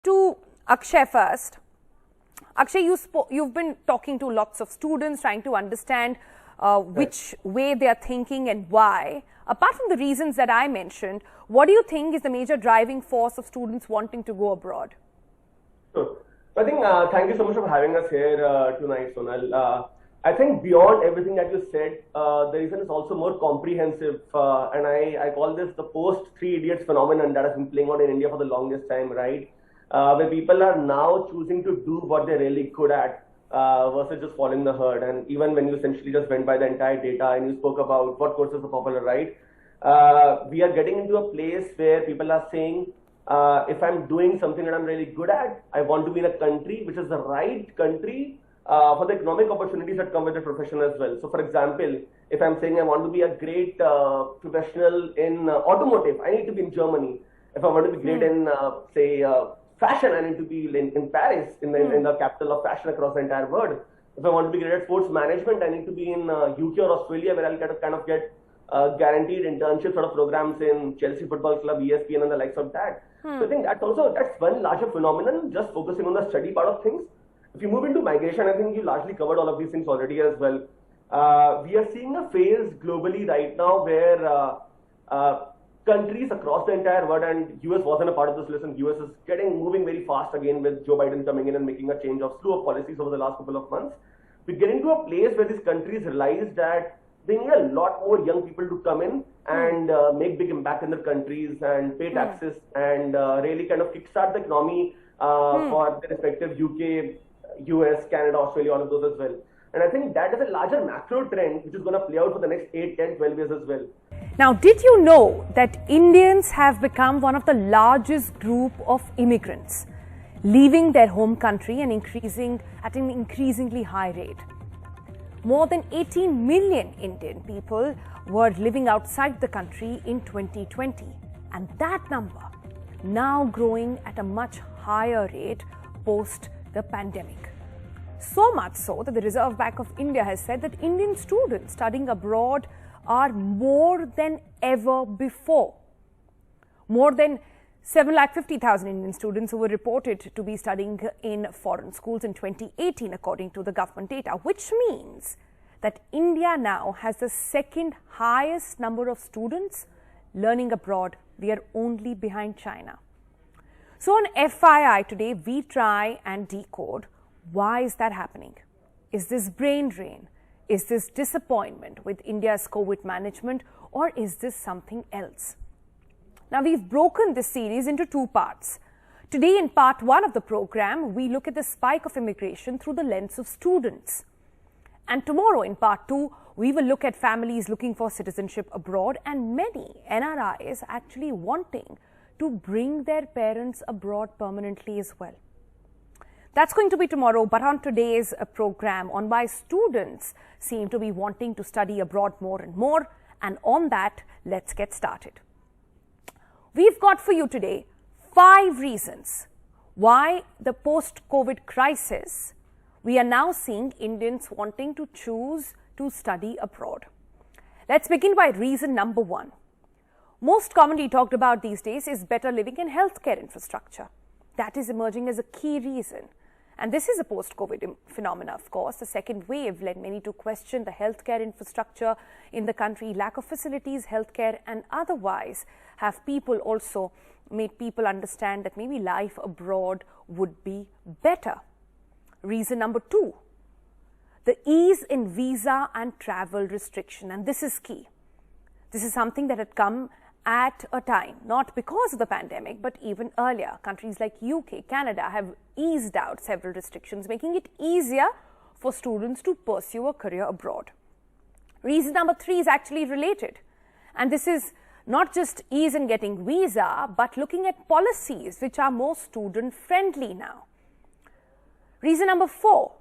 To Akshay first. Akshay, you've been talking to lots of students, trying to understand which way they are thinking and why. Apart from the reasons that I mentioned, what do you think is the major driving force of students wanting to go abroad? Sure. I think, thank you so much for having us here tonight, Sonal. I think beyond everything that you said, the reason is also more comprehensive, and I call this the post-Three Idiots phenomenon that has been playing out in India for the longest time, right? Where people are now choosing to do what they're really good at versus just following the herd. And even when you essentially just went by the entire data and you spoke about what courses are popular, right? We are getting into a place where people are saying, if I'm doing something that I'm really good at, I want to be in a country which is the right country for the economic opportunities that come with the profession as well. So for example, if I'm saying I want to be a great professional in automotive, I need to be in Germany. If I want to be great in, say, fashion, I need to be in Paris, in the capital of fashion across the entire world. If I want to be great at sports management, I need to be in UK or Australia, where I'll get guaranteed internship sort of programs in Chelsea Football Club, ESPN, and the likes of that. So I think that's one larger phenomenon, just focusing on the study part of things. If you move into migration, I think you largely covered all of these things already as well. We are seeing a phase globally right now where countries across the entire world, and US wasn't a part of this list, and US is moving very fast again with Joe Biden coming in and making a change of slew of policies over the last couple of months. We're getting to a place where these countries realize that they need a lot more young people to come in and make big impact in their countries and pay taxes and really kind of kickstart the economy for the respective UK, US, Canada, Australia, all of those as well. And I think that is a larger macro trend which is going to play out for the next 8, 10, 12 years as well. Now, did you know that Indians have become one of the largest group of immigrants, leaving their home country and increasing at an increasingly high rate? More than 18 million Indian people were living outside the country in 2020, and that number now growing at a much higher rate post the pandemic. So much so that the Reserve Bank of India has said that Indian students studying abroad are more than ever before. More than 750,000 Indian students who were reported to be studying in foreign schools in 2018, according to the government data, which means that India now has the second highest number of students learning abroad. We are only behind China. So on FII today, we try and decode why is that happening? Is this brain drain? Is this disappointment with India's COVID management, or is this something else? Now, we've broken this series into two parts. Today, in part one of the program, we look at the spike of immigration through the lens of students. And tomorrow, in part two, we will look at families looking for citizenship abroad and many NRIs actually wanting to bring their parents abroad permanently as well. That's going to be tomorrow, but on today's program, on why students seem to be wanting to study abroad more and more, and on that, let's get started. We've got for you today 5 reasons why the post-COVID crisis, we are now seeing Indians wanting to choose to study abroad. Let's begin by reason number 1. Most commonly talked about these days is better living and healthcare infrastructure. That is emerging as a key reason. And this is a post-COVID phenomena, of course. The second wave led many to question the healthcare infrastructure in the country. Lack of facilities, healthcare and otherwise have also made people understand that maybe life abroad would be better. Reason number 2, the ease in visa and travel restriction. And this is key. This is something that had come at a time, not because of the pandemic, but even earlier. Countries like UK, Canada have eased out several restrictions, making it easier for students to pursue a career abroad. Reason number 3 is actually related. And this is not just ease in getting visa, but looking at policies which are more student-friendly now. Reason number 4,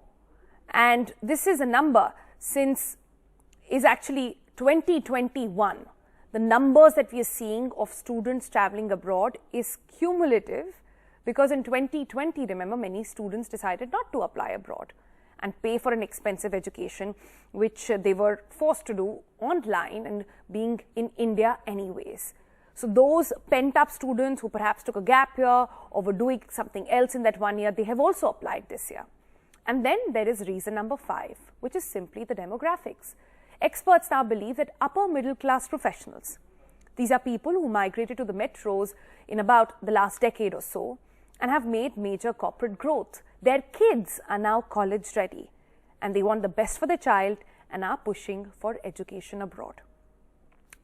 and this is a number since is actually 2021. The numbers that we are seeing of students traveling abroad is cumulative because in 2020, remember, many students decided not to apply abroad and pay for an expensive education, which they were forced to do online and being in India anyways. So those pent-up students who perhaps took a gap year or were doing something else in that 1 year, they have also applied this year. And then there is reason number 5, which is simply the demographics. Experts now believe that upper middle class professionals, these are people who migrated to the metros in about the last decade or so and have made major corporate growth. Their kids are now college ready and they want the best for their child and are pushing for education abroad.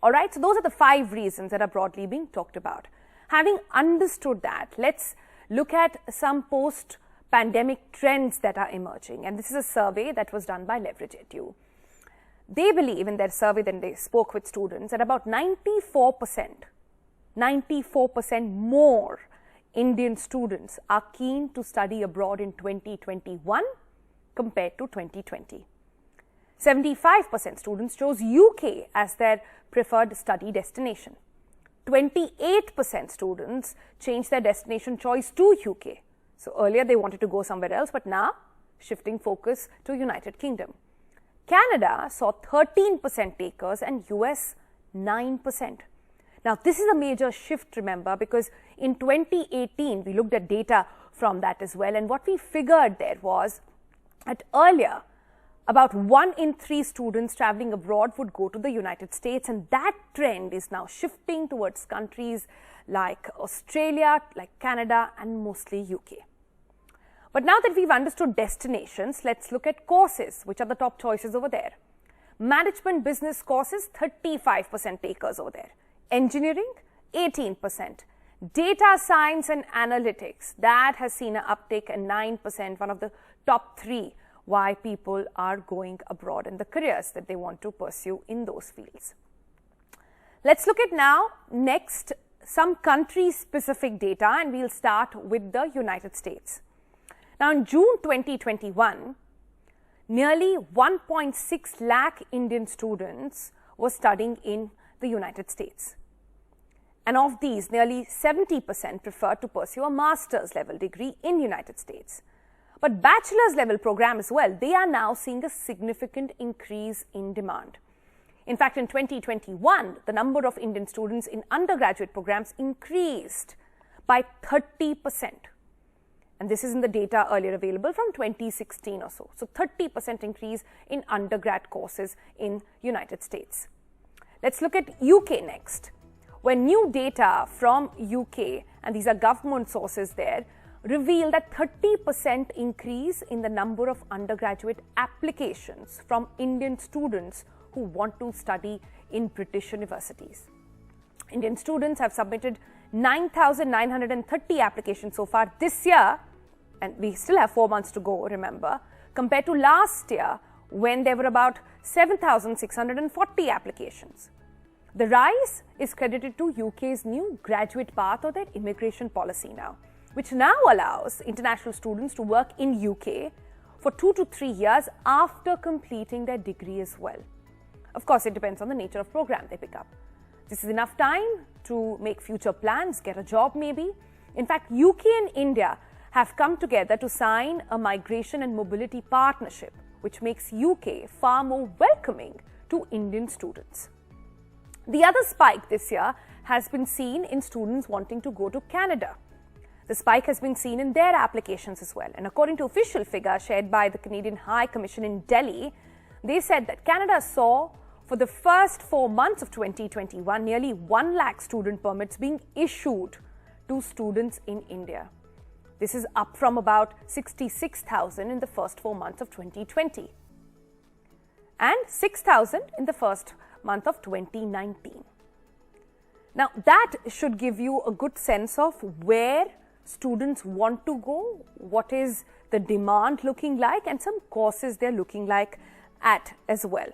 Alright, so those are the 5 reasons that are broadly being talked about. Having understood that, let's look at some post-pandemic trends that are emerging. And this is a survey that was done by Leverage Edu. They believe in their survey, then they spoke with students, that about 94% more Indian students are keen to study abroad in 2021 compared to 2020. 75% students chose UK as their preferred study destination. 28% students changed their destination choice to UK. So earlier they wanted to go somewhere else, but now shifting focus to United Kingdom. Canada saw 13% takers and US 9%. Now this is a major shift, remember, because in 2018 we looked at data from that as well, and what we figured there was that earlier about 1 in 3 students traveling abroad would go to the United States, and that trend is now shifting towards countries like Australia, like Canada, and mostly UK. But now that we've understood destinations, let's look at courses, which are the top choices over there. Management business courses, 35% takers over there. Engineering, 18%. Data science and analytics, that has seen an uptick at 9%, one of the top 3 why people are going abroad and the careers that they want to pursue in those fields. Let's look at now next some country-specific data, and we'll start with the United States. Now in June 2021, nearly 1.6 lakh Indian students were studying in the United States. And of these, nearly 70% preferred to pursue a master's level degree in United States. But bachelor's level program as well, they are now seeing a significant increase in demand. In fact, in 2021, the number of Indian students in undergraduate programs increased by 30%. And this is in the data earlier available from 2016 or so. So 30% increase in undergrad courses in United States. Let's look at UK next. When new data from UK, and these are government sources there, reveal that 30% increase in the number of undergraduate applications from Indian students who want to study in British universities. Indian students have submitted 9,930 applications so far this year, and we still have 4 months to go, remember, compared to last year when there were about 7,640 applications. The rise is credited to UK's new graduate path or their immigration policy now, which now allows international students to work in UK for 2 to 3 years after completing their degree as well. Of course, it depends on the nature of program they pick up. This is enough time to make future plans, get a job maybe. In fact, UK and India have come together to sign a migration and mobility partnership, which makes UK far more welcoming to Indian students. The other spike this year has been seen in students wanting to go to Canada. The spike has been seen in their applications as well. And according to official figures shared by the Canadian High Commission in Delhi, they said that Canada saw for the first 4 months of 2021 nearly 1 lakh student permits being issued to students in India. This is up from about 66,000 in the first 4 months of 2020 and 6,000 in the first month of 2019. Now that should give you a good sense of where students want to go, what is the demand looking like, and some courses they're looking like at as well.